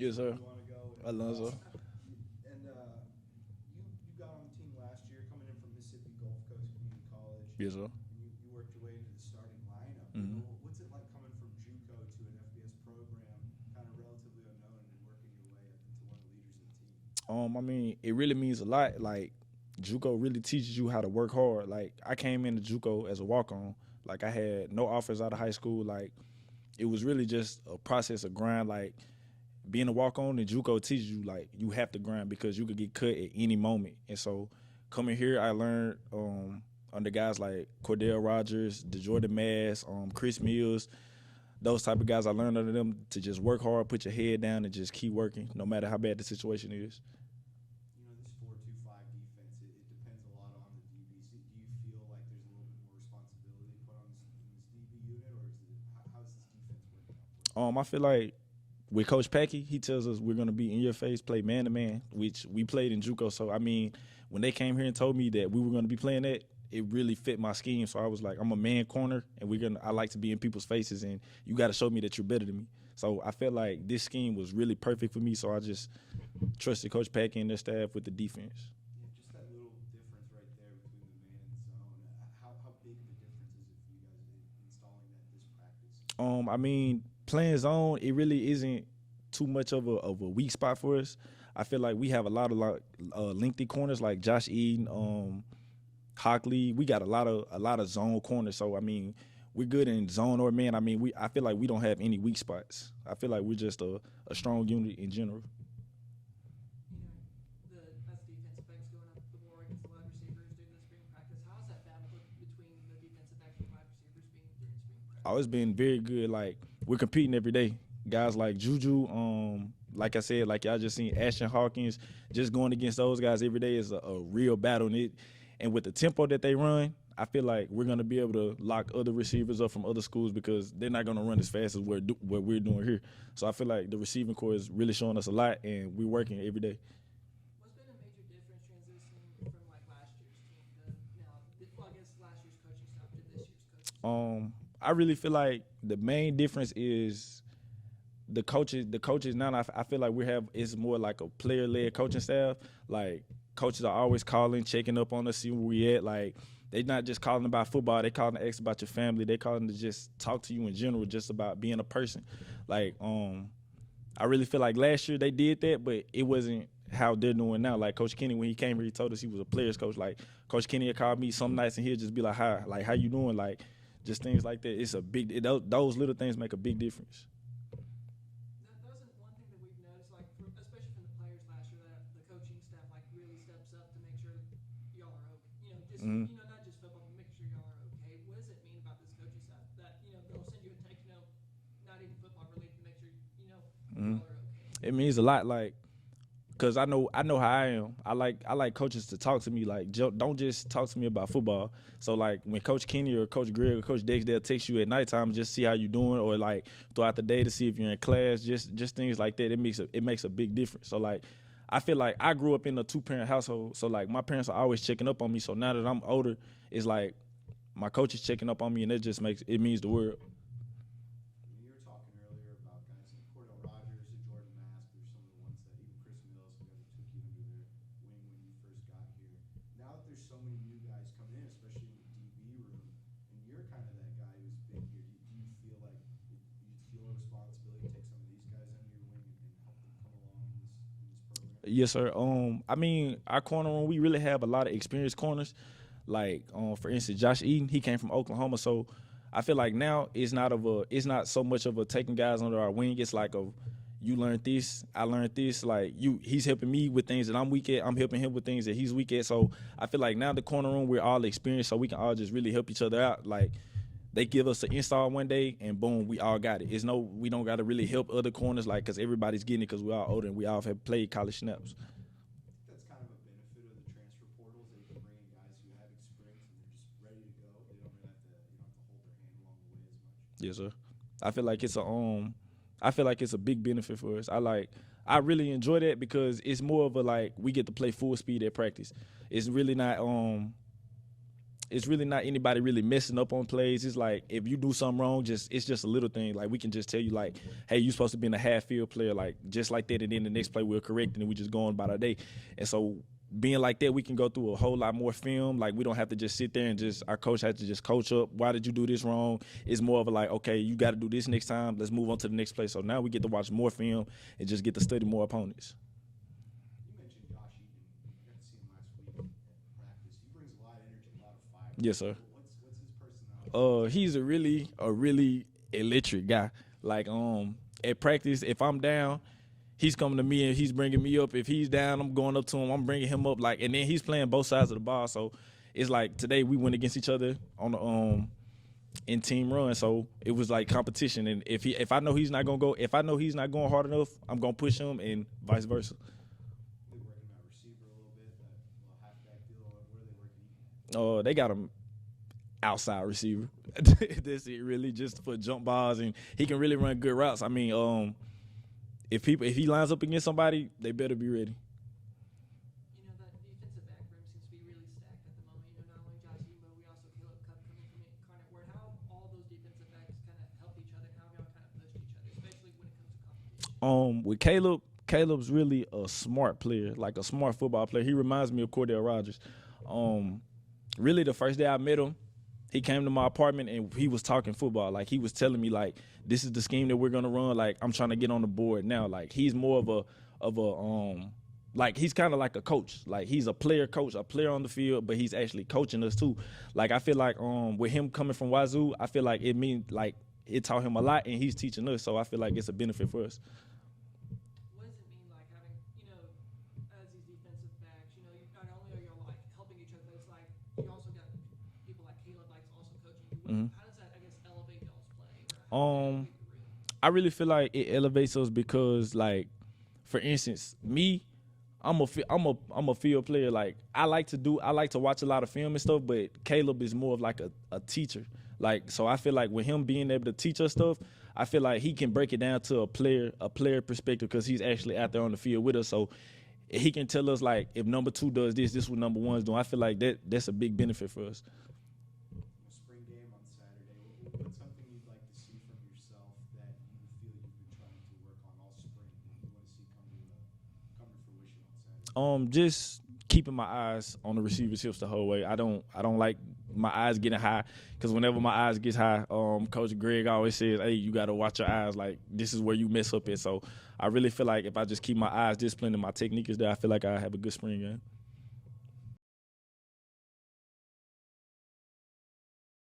Yes, sir. You want to go? Alonzo. And you got on the team last year, coming in from Mississippi Gulf Coast Community College, Yes, sir. and you worked your way into the starting lineup. Mm-hmm. What's it like coming from JUCO to an FBS program, kind of relatively unknown, and working your way up into one of the leaders of the team? I mean, it really means a lot. Like, JUCO really teaches you how to work hard. Like, I came into JUCO as a walk-on. Like, I had no offers out of high school. Like, it was really just a process of grind. Like, being a walk-on in JUCO teaches you, like, you have to grind because you could get cut at any moment. And so, coming here, I learned under guys like Cordell Rogers, DeJordan Mass, Chris Mills, those type of guys. I learned under them to just work hard, put your head down, and just keep working, no matter how bad the situation is. This 4-2-5 defense, it depends a lot on the DBs. Do you feel like there's a little bit more responsibility put on this DB unit, or how's this defense working out for you? I feel like with Coach Packey, he tells us we're gonna be in your face, play man to man, which we played in JUCO. So I mean, when they came here and told me that we were gonna be playing that, it really fit my scheme. So I was like, I'm a man corner, and I like to be in people's faces, and you got to show me that you're better than me. So I felt like this scheme was really perfect for me. So I just trusted Coach Packey and their staff with the defense. Yeah, just that little difference right there between the man and zone. How big of a difference is it for you guys installing that this practice? I mean, playing zone, it really isn't too much of a weak spot for us. I feel like we have a lot of lengthy corners like Josh Eaton, Hockley. We got a lot of zone corners. So I mean, we're good in zone or man. I mean, I feel like we don't have any weak spots. I feel like we're just a strong unit in general. As defensive backs going up the war against the wide receivers during the spring practice, how's that battle between the defensive backs and wide receivers being during spring practice? Oh, it's been very good. Like, we're competing every day. Guys like Juju, like I said, like y'all just seen Ashton Hawkins, just going against those guys every day is a real battle. And with the tempo that they run, I feel like we're going to be able to lock other receivers up from other schools because they're not going to run as fast as what we're doing here. So I feel like the receiving corps is really showing us a lot, and we're working every day. What's been a major difference transitioning from like last year's team to now? Well, I guess last year's coaching staff to this year's coaching staff. I really feel like the main difference is the coaches. The coaches now, I feel like it's more like a player-led coaching staff. Like, coaches are always calling, checking up on us, see where we at. Like, they're not just calling about football. They calling to ask about your family. They calling to just talk to you in general, just about being a person. Like, I really feel like last year they did that, but it wasn't how they're doing now. Like, Coach Kenny, when he came here, he told us he was a player's coach. Like, Coach Kenny had called me some nights, and he'll just be like, how you doing? Like, just things like that. It's those little things make a big difference. That wasn't one thing that we've noticed, like especially from the players last year, that the coaching staff like really steps up to make sure y'all are okay. Just not just football, but making sure y'all are okay. What does it mean about this coaching staff that they'll send you a text, not even football related, to make sure y'all are okay? It means a lot. Like, cause I know how I am. I like coaches to talk to me. Like, don't just talk to me about football. So like when Coach Kenny or Coach Greg or Coach Dex, they'll text you at nighttime just see how you doing, or like throughout the day to see if you're in class. Just things like that. It makes a big difference. So like, I feel like I grew up in a 2-parent household. So like my parents are always checking up on me. So now that I'm older, it's like my coach is checking up on me, and it means the world. You were talking earlier about guys like Cordell Rogers and Jordan Mask. There's some of the ones that even Chris Mills, who guys that took you under their wing when you first got here. Now that there's so many new guys coming in, especially in the DB room, and you're kind of that guy who's been here, do you feel like you feel a responsibility to take some of these guys under your wing and help them come along in this program? Yes, sir. I mean, our corner room, we really have a lot of experienced corners. Like, for instance, Josh Eaton, he came from Oklahoma, so I feel like now it's not so much of a taking guys under our wing. It's like you learned this, I learned this. Like, he's helping me with things that I'm weak at. I'm helping him with things that he's weak at. So I feel like now the corner room, we're all experienced, so we can all just really help each other out. Like, they give us an install one day, and boom, we all got it. We don't got to really help other corners, like, because everybody's getting it because we're all older and we all have played college snaps. That's kind of a benefit of the transfer portals, that you can bring in guys who have experience and they're just ready to go. They don't really have to, you don't have to hold their hand along the way as much. Yes, sir. I feel like it's a big benefit for us. I really enjoy that because it's more of a, like, we get to play full speed at practice. It's really not it's really not anybody really messing up on plays. It's like if you do something wrong, it's just a little thing. Like we can just tell you like, hey, you're supposed to be in a half field player, like just like that, and then the next play we'll correct it and we just go on about our day. And so being like that, we can go through a whole lot more film. Like we don't have to just sit there and just our coach has to just coach up. Why did you do this wrong? It's more of a like, okay, you got to do this next time. Let's move on to the next play. So now we get to watch more film and just get to study more opponents. You mentioned Josh Eaton. You got to see him last week at practice. He brings a lot of energy, a lot of fire. Yes, sir. What's his personality? He's a really electric guy. Like at practice, if I'm down, he's coming to me and he's bringing me up. If he's down, I'm going up to him. I'm bringing him up. Like, and then he's playing both sides of the ball. So it's like today we went against each other on the in team run. So it was like competition. And if I know he's not gonna go, if I know he's not going hard enough, I'm gonna push him and vice versa. They're working that receiver a little bit, that little halfback deal. What are they working? They got him outside receiver. That's it, really, just for jump balls, and he can really run good routes. I mean, if he lines up against somebody, they better be ready. You know, that defensive back room seems to be really stacked at the moment. You know, not only Josh Eaton, but we also Caleb Cup coming from Incarnate Word. How all those defensive backs kind of help each other, and how y'all kind of push each other, especially when it comes to competition. With Caleb's really a smart player, like a smart football player. He reminds me of Cordell Rogers. Really, the first day I met him, he came to my apartment and he was talking football. Like he was telling me like, this is the scheme that we're gonna run. Like I'm trying to get on the board now. Like he's more of a like he's kind of like a coach. Like he's a player coach, a player on the field, but he's actually coaching us too. Like I feel like with him coming from Wazoo, I feel like it taught him a lot and he's teaching us. So I feel like it's a benefit for us. What does it mean, like having, you know, as these defensive backs, you know, not only are y'all like helping each other, but it's like you also got people like Caleb like also coaching you. How does that, I guess, elevate y'all's play? Or how does it elevate the rhythm? I really feel like it elevates us because, like, for instance, me, I'm a field player. Like I like to watch a lot of film and stuff, but Caleb is more of like a teacher. Like so, I feel like with him being able to teach us stuff, I feel like he can break it down to a player perspective because he's actually out there on the field with us. So he can tell us like if number 2 does this is what number 1's doing. I feel like that's a big benefit for us. Spring game on Saturday. What's something you'd like to see from yourself that you feel you've been trying to work on all spring that you want to see come to fruition on Saturday? Just keeping my eyes on the receiver's hips the whole way. I don't like my eyes getting high because whenever my eyes gets high, Coach Greg always says, hey, you got to watch your eyes. Like, this is where you mess up at. So I really feel like if I just keep my eyes disciplined and my technique is there, I feel like I have a good spring game.